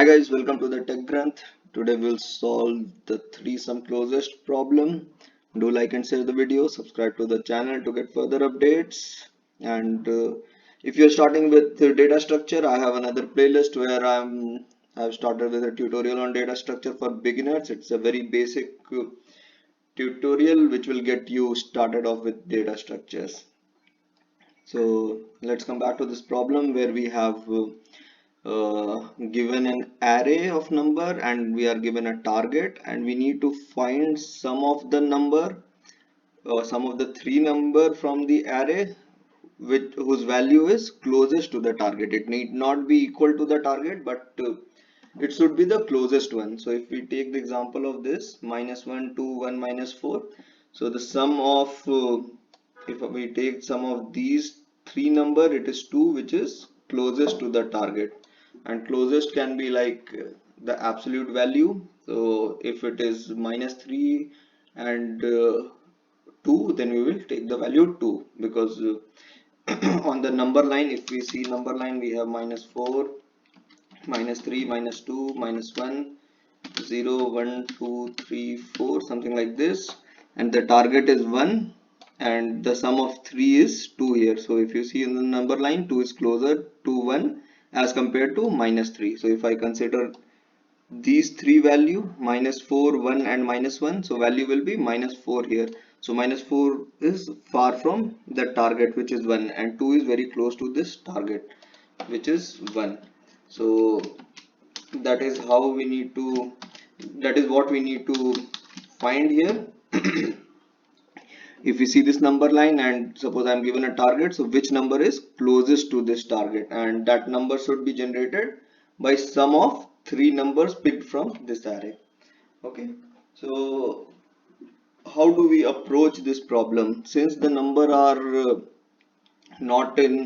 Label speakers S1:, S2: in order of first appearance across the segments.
S1: Hi guys, welcome to the Tech Granth. Today we'll solve the three sum closest problem. Do like and share the video, subscribe to the channel to get further updates. And if you're starting with the data structure, I have another playlist where I've started with a tutorial on data structure for beginners. It's a very basic tutorial which will get you started off with data structures. So let's come back to this problem where we have given an array of number and we are given a target and we need to find some of the number or some of the three number from the array whose value is closest to the target. It need not be equal to the target, but it should be the closest one. So if we take the example of this -1, 2, 1, -4, so the sum of if we take sum of these three number, it is 2, which is closest to the target. And closest can be like the absolute value. So if it is -3 and 2, then we will take the value 2, because on the number line, if we see number line, we have -4, -3, -2, -1, 0, 1, 2, 3, 4, something like this, and the target is 1, and the sum of 3 is 2 here. So if you see in the number line, 2 is closer to 1 as compared to -3. So if I consider these three value, -4, 1 and -1, so value will be -4 here. So -4 is far from the target, which is 1, and 2 is very close to this target, which is 1. So that is how we need to, that is what we need to find here. If we see this number line and suppose I'm given a target, so which number is closest to this target, and that number should be generated by sum of three numbers picked from this array. Okay, so how do we approach this problem? Since the number are not in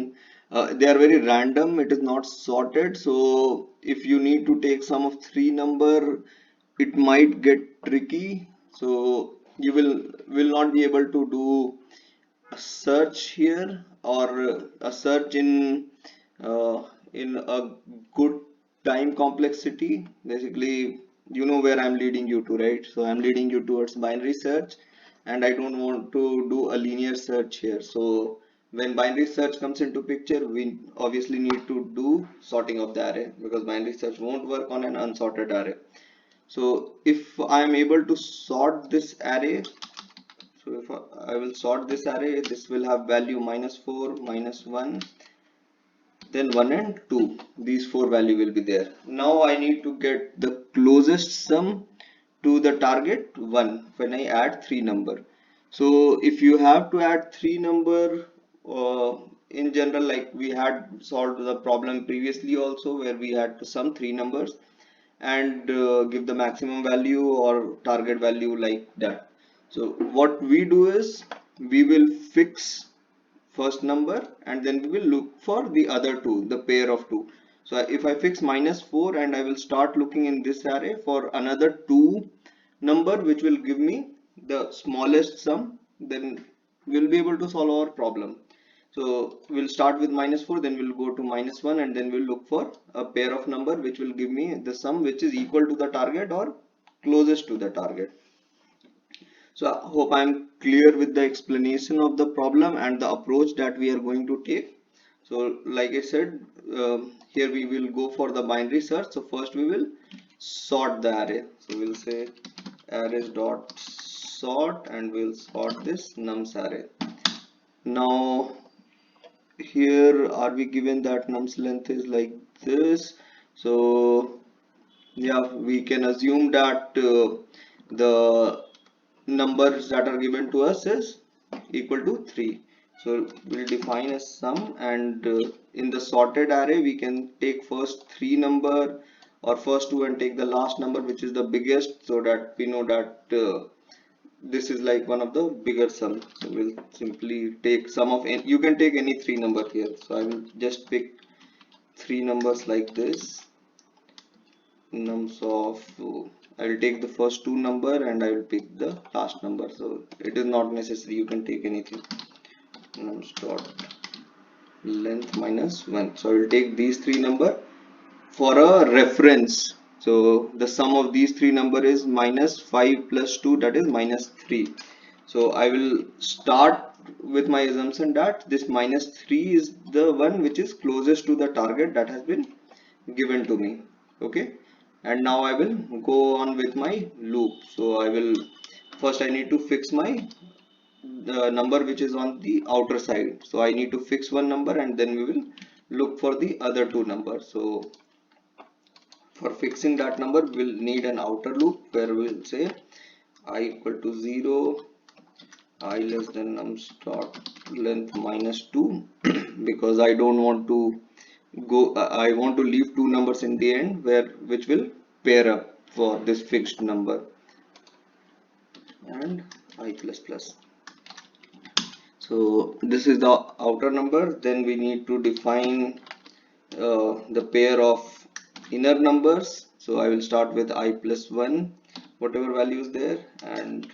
S1: they are very random, it is not sorted, so if you need to take sum of three number, it might get tricky. So you will not be able to do a search here, or a search uh, in a good time complexity. Basically, you know where I'm leading you to, right? So I'm leading you towards binary search, and I don't want to do a linear search here. So when binary search comes into picture, we obviously need to do sorting of the array, because binary search won't work on an unsorted array. So if I am able to sort this array, so if I will sort this array, this will have value -4, -1, then 1 and 2. These four value will be there. Now I need to get the closest sum to the target 1 when I add three number. So if you have to add three number, in general, like we had solved the problem previously also, where we had to sum three numbers and give the maximum value or target value like that. So what we do is we will fix first number and then we will look for the other two, the pair of two. So if I fix -4 and I will start looking in this array for another two number which will give me the smallest sum, then we'll be able to solve our problem. So we'll start with -4, then we'll go to -1, and then we'll look for a pair of number which will give me the sum which is equal to the target or closest to the target. So I hope I'm clear with the explanation of the problem and the approach that we are going to take. So like I said, here we will go for the binary search. So first we will sort the array. So we'll say arrays dot sort, and we'll sort this nums array. Now here are we given that nums length is like this. So yeah, we can assume that the numbers that are given to us is equal to 3. So we'll define a sum, and in the sorted array we can take first three number or first two and take the last number which is the biggest, so that we know that this is like one of the bigger sum. So we'll simply take sum of n. You can take any three number here, so I will just pick three numbers like this, nums of I will take the first two number and I will pick the last number. So it is not necessary, you can take anything. Nums dot length -1. So I will take these three number for a reference. So the sum of these three number is minus 5 plus 2, that is minus 3. So I will start with my assumption that this minus 3 is the one which is closest to the target that has been given to me. Okay, and now I will go on with my loop. So I will first, I need to fix my the number which is on the outer side. So I need to fix one number and then we will look for the other two numbers. So for fixing that number, we'll need an outer loop where we'll say I equal to 0, I less than nums dot length minus 2 because I don't want to go, I want to leave two numbers in the end where which will pair up for this fixed number, and I plus plus. So this is the outer number. Then we need to define the pair of inner numbers. So I will start with I plus 1, whatever value is there, and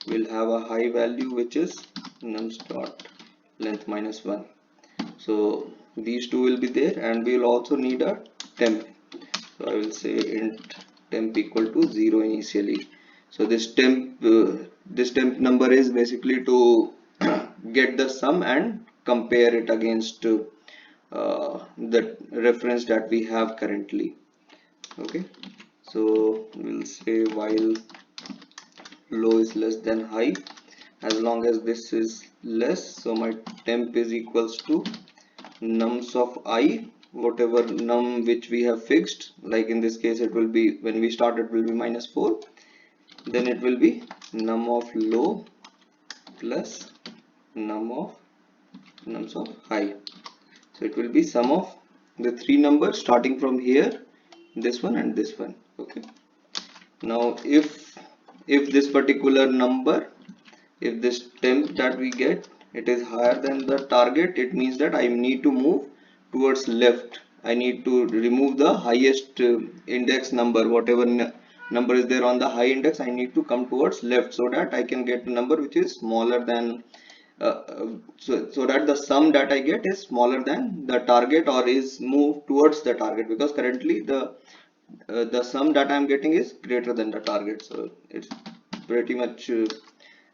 S1: we'll have a high value which is nums dot length minus 1. So these two will be there, and we will also need a temp. So I will say int temp equal to 0 initially. So this temp number is basically to get the sum and compare it against the reference that we have currently. Okay, so we'll say while low is less than high, as long as this is less, so my temp is equals to nums of I, whatever num which we have fixed. Like in this case, it will be, when we start, it will be minus 4, then it will be num of low plus nums of high. So it will be sum of the three numbers starting from here, this one and this one. Okay, now if this particular number, if this temp that we get, it is higher than the target, it means that I need to move towards left. I need to remove the highest index number, whatever number is there on the high index, I need to come towards left so that I can get a number which is smaller than so that the sum that I get is smaller than the target or is moved towards the target, because currently the sum that I'm getting is greater than the target. So it's pretty much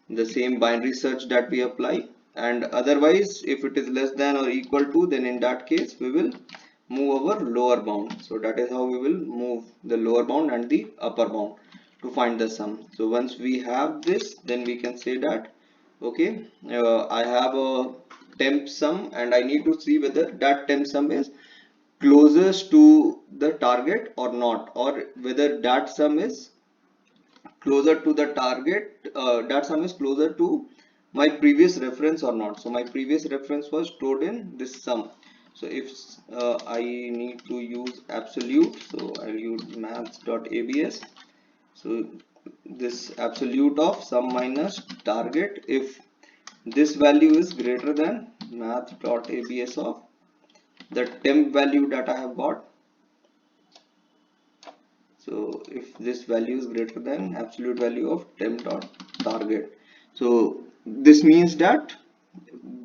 S1: the same binary search that we apply, and otherwise if it is less than or equal to, then in that case we will move our lower bound. So that is how we will move the lower bound and the upper bound to find the sum. So once we have this, then we can say that okay, I have a temp sum and I need to see whether that temp sum is closest to the target or not, or whether that sum is closer to the target, that sum is closer to my previous reference or not. So my previous reference was stored in this sum. So if I need to use absolute, so I'll use maths.abs. So this absolute of sum minus target, if this value is greater than math.abs of the temp value that I have got. So if this value is greater than absolute value of temp dot target, so this means that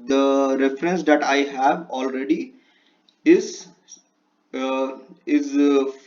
S1: the reference that I have already is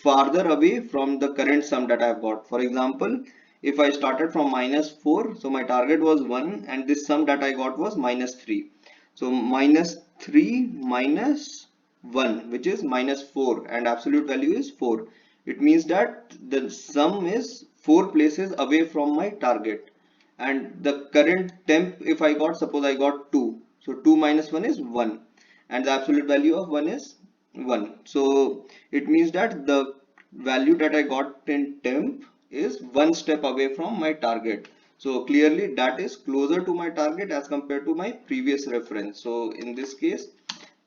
S1: farther away from the current sum that I have got. For example, if I started from minus 4, so my target was 1 and this sum that I got was minus 3. So minus 3 minus 1, which is minus 4, and absolute value is 4. It means that the sum is 4 places away from my target, and the current temp, if I got, suppose I got 2, so 2 minus 1 is 1, and the absolute value of 1 is 1. So it means that the value that I got in temp is one step away from my target. So clearly that is closer to my target as compared to my previous reference. So in this case,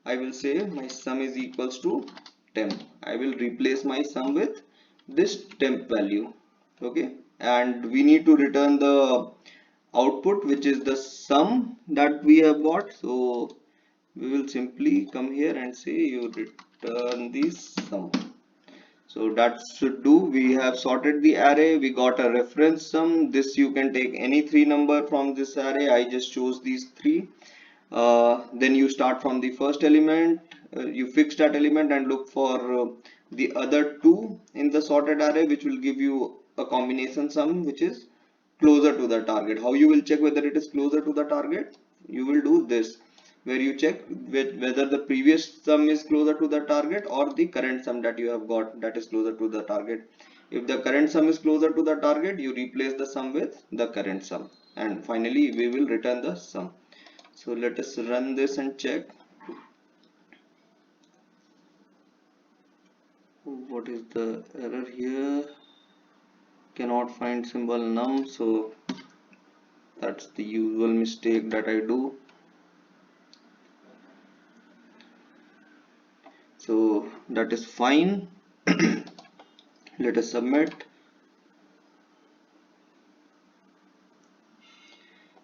S1: I will say my sum is equals to temp. I will replace my sum with this temp value. Okay, and we need to return the output, which is the sum that we have got. So we will simply come here and say you return the sum. So that should do. We have sorted the array, we got a reference sum. This you can take any three number from this array. I just chose these three. Then you start from the first element, you fix that element and look for the other two in the sorted array, which will give you a combination sum which is closer to the target. How you will check whether it is closer to the target? You will do this, where you check whether the previous sum is closer to the target or the current sum that you have got that is closer to the target. If the current sum is closer to the target, you replace the sum with the current sum, and finally we will return the sum. So let us run this and check what is the error here. Cannot find symbol num, so that's the usual mistake that I do. So that is fine. Let us submit.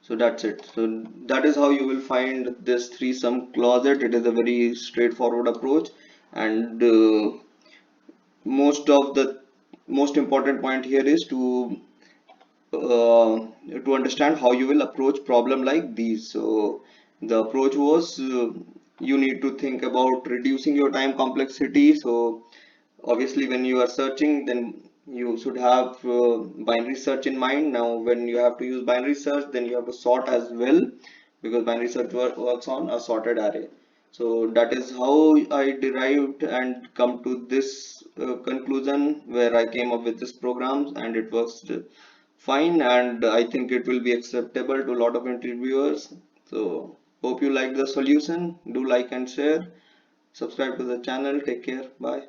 S1: So that's it. So that is how you will find this three sum closet. It is a very straightforward approach, and most important point here is to understand how you will approach problem like these. So the approach was, you need to think about reducing your time complexity. So obviously when you are searching, then you should have binary search in mind. Now when you have to use binary search, then you have to sort as well, because binary search works on a sorted array. So that is how I derived and come to this conclusion, where I came up with this program, and it works fine, and I think it will be acceptable to a lot of interviewers. So hope you like the solution. Do like and share. Subscribe to the channel. Take care. Bye.